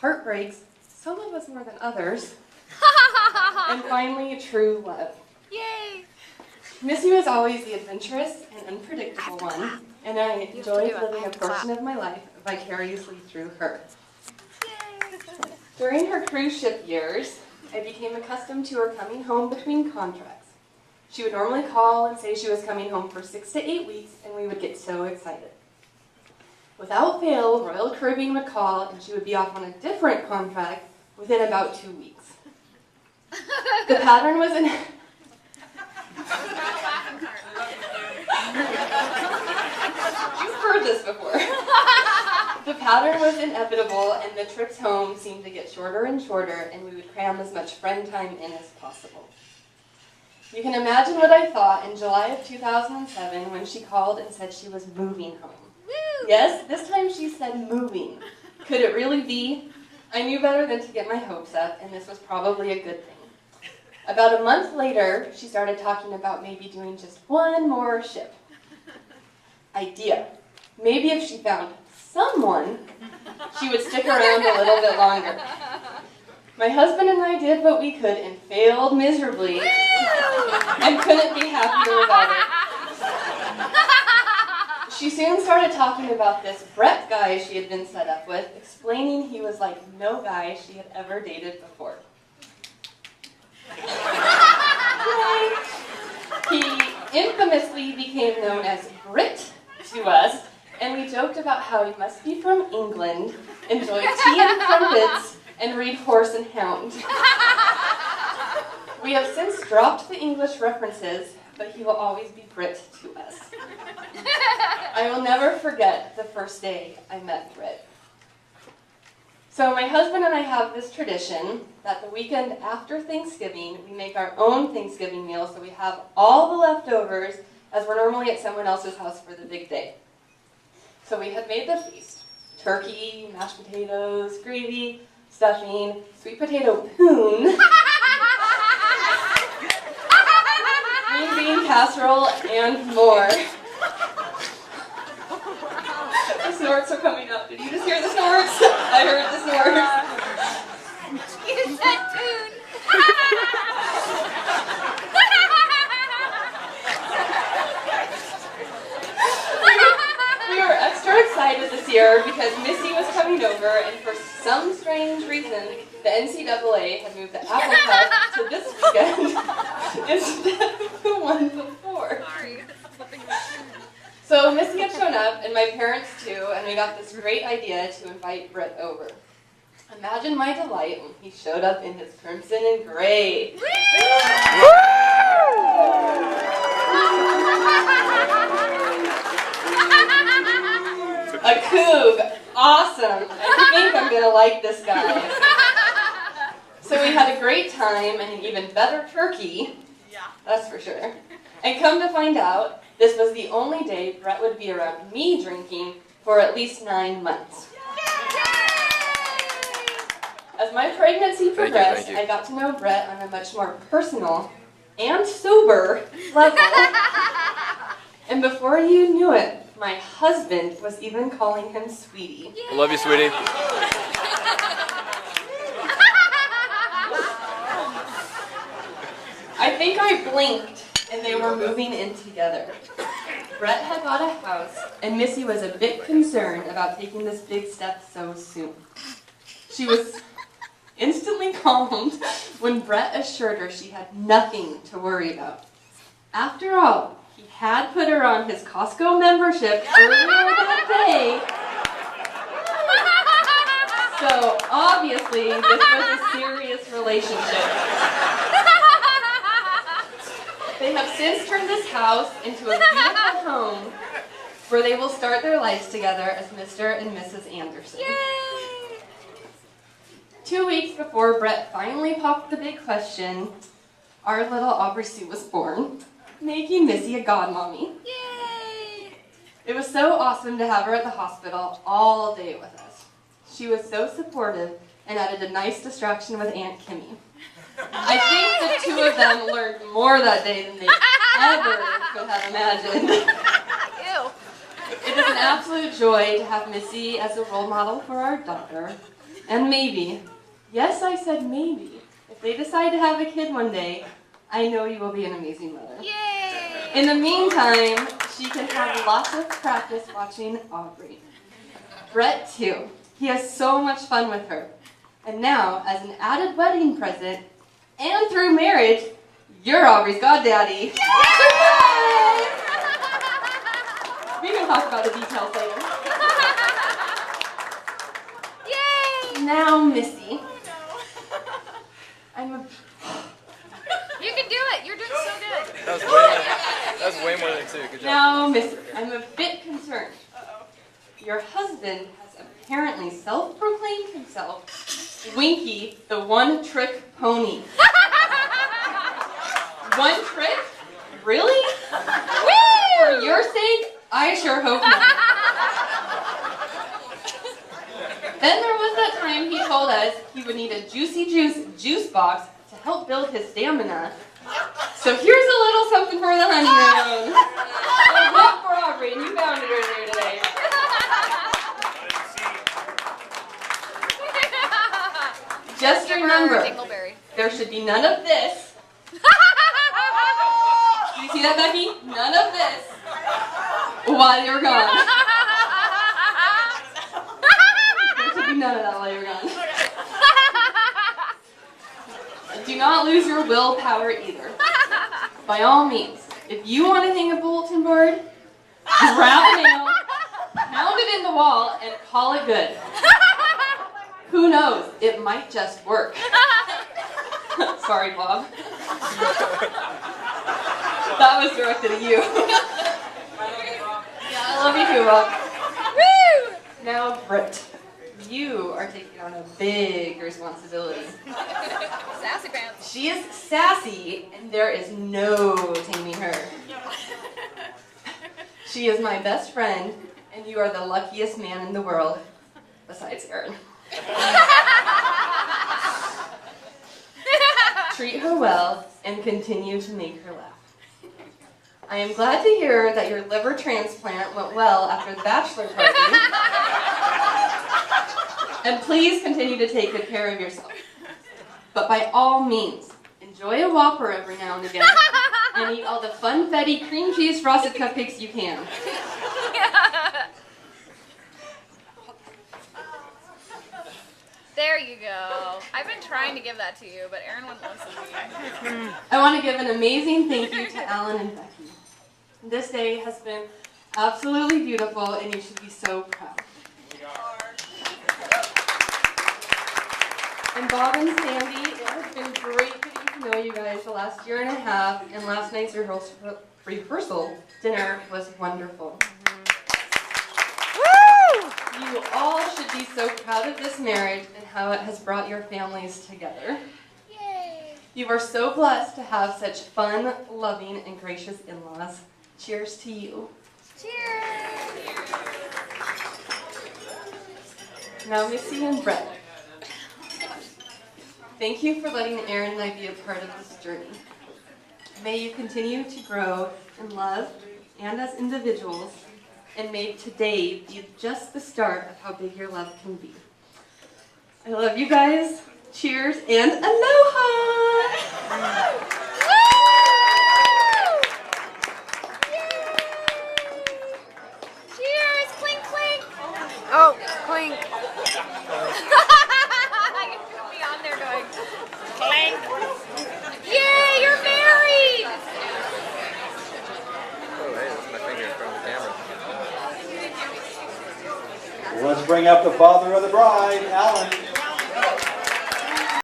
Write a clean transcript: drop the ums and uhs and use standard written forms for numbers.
heartbreaks, some of us more than others, and finally, true love. Yay! Missy was always the adventurous and unpredictable one, and I enjoyed living a portion of my life vicariously through her. Yay! During her cruise ship years, I became accustomed to her coming home between contracts. She would normally call and say she was coming home for 6 to 8 weeks, and we would get so excited. Without fail, Royal Caribbean would call, and she would be off on a different contract within about 2 weeks. The pattern was in... You've heard this before. The pattern was inevitable, and the trips home seemed to get shorter and shorter, and we would cram as much friend time in as possible. You can imagine what I thought in July of 2007 when she called and said she was moving home. Woo! Yes, this time she said moving. Could it really be? I knew better than to get my hopes up, and this was probably a good thing. About a month later, she started talking about maybe doing just one more ship. Idea. Maybe if she found someone, she would stick around a little bit longer. My husband and I did what we could and failed miserably and couldn't be happier about it. She soon started talking about this Brett guy she had been set up with, explaining he was like no guy she had ever dated before. He infamously became known as Brit to us, and we joked about how he must be from England, enjoyed tea and crumpets, and read Horse and Hound. We have since dropped the English references, but he will always be Brit to us. I will never forget the first day I met Brit. So my husband and I have this tradition that the weekend after Thanksgiving, we make our own Thanksgiving meal, so we have all the leftovers as we're normally at someone else's house for the big day. So we had made the feast. Turkey, mashed potatoes, gravy, stuffing, sweet potato poon, green bean casserole, and more. The snorts are coming up. Did you just hear the snorts? I heard the snorts. You said tune. We were extra excited this year because Missy was coming over, and for some strange reason, the NCAA had moved the Apple Cup to this weekend instead of the one before. Sorry. So Missy had shown up, and my parents too, and we got this great idea to invite Brett over. Imagine my delight when he showed up in his crimson and gray. A Coug. Awesome. I think I'm going to like this guy. So we had a great time and an even better turkey. Yeah. That's for sure. And come to find out, this was the only day Brett would be around me drinking for at least 9 months. As my pregnancy progressed, I got to know Brett on a much more personal and sober level. And before you knew it, my husband was even calling him sweetie. I love you, sweetie. I think I blinked and they were moving in together. Brett had bought a house, and Missy was a bit concerned about taking this big step so soon. She was instantly calmed when Brett assured her she had nothing to worry about. After all, he had put her on his Costco membership earlier that day. So obviously, this was a serious relationship. They have since turned this house into a beautiful home where they will start their lives together as Mr. and Mrs. Anderson. Yay! 2 weeks before Brett finally popped the big question, our little Aubrey Sue was born, making Missy a godmommy. Yay! It was so awesome to have her at the hospital all day with us. She was so supportive and added a nice distraction with Aunt Kimmy. I think the two of them learned more that day than they ever could have imagined. Ew. It is an absolute joy to have Missy as a role model for our daughter. And maybe, yes, I said maybe, if they decide to have a kid one day, I know you will be an amazing mother. Yay! In the meantime, she can have lots of practice watching Aubrey. Brett, too. He has so much fun with her. And now, as an added wedding present, and through marriage, you're Aubrey's goddaddy. Surprise! We can talk about the details later. Yay! Now, Missy. You can do it. You're doing so good. That was way more than 2. Good job. Now, Missy, I'm a bit concerned. Your husband has apparently self-proclaimed himself Winky, the one-trick pony. One trick? Really? For your sake? I sure hope not. Then there was that time he told us he would need a Juicy Juice juice box to help build his stamina. So here's a little something for the honeymoon. A whip for Aubrey, and you found it earlier today. Just remember, Dingleberry. there should be none of this. Do you see that, Becky? None of this while you're gone. There should be none of that while you're gone. Do not lose your willpower either. By all means, if you want to hang a bulletin board, grab a nail, pound it in the wall, and call it good. Who knows? It might just work. Sorry, Bob. That was directed at you. Yeah, I love you too, Bob. Woo! Now, Britt, you are taking on a big responsibility. Sassy pants. She is sassy, and there is no taming her. She is my best friend, and you are the luckiest man in the world, besides Aaron. Treat her well and continue to make her laugh. I am glad to hear that your liver transplant went well after the bachelor party. And please continue to take good care of yourself. But by all means, enjoy a Whopper every now and again and eat all the funfetti cream cheese frosted cupcakes you can. There you go. I've been trying to give that to you, but Aaron wouldn't listen to me. I want to give an amazing thank you to Alan and Becky. This day has been absolutely beautiful, and you should be so proud. And Bob and Sandy, it has been great getting to know you guys the last year and a half, and last night's rehearsal dinner was wonderful. You all should be so proud of this marriage and how it has brought your families together. Yay! You are so blessed to have such fun, loving, and gracious in-laws. Cheers to you. Cheers! Now, Missy and Brett, thank you for letting Aaron and I be a part of this journey. May you continue to grow in love and as individuals, and may today be just the start of how big your love can be. I love you guys. Cheers and aloha! Cheers! Clink, clink! Oh, clink. I'm gonna be on there going, clink. Yay, you're married! Oh, hey, that's my finger in front of the camera. Let's bring up the father of the bride, Alan.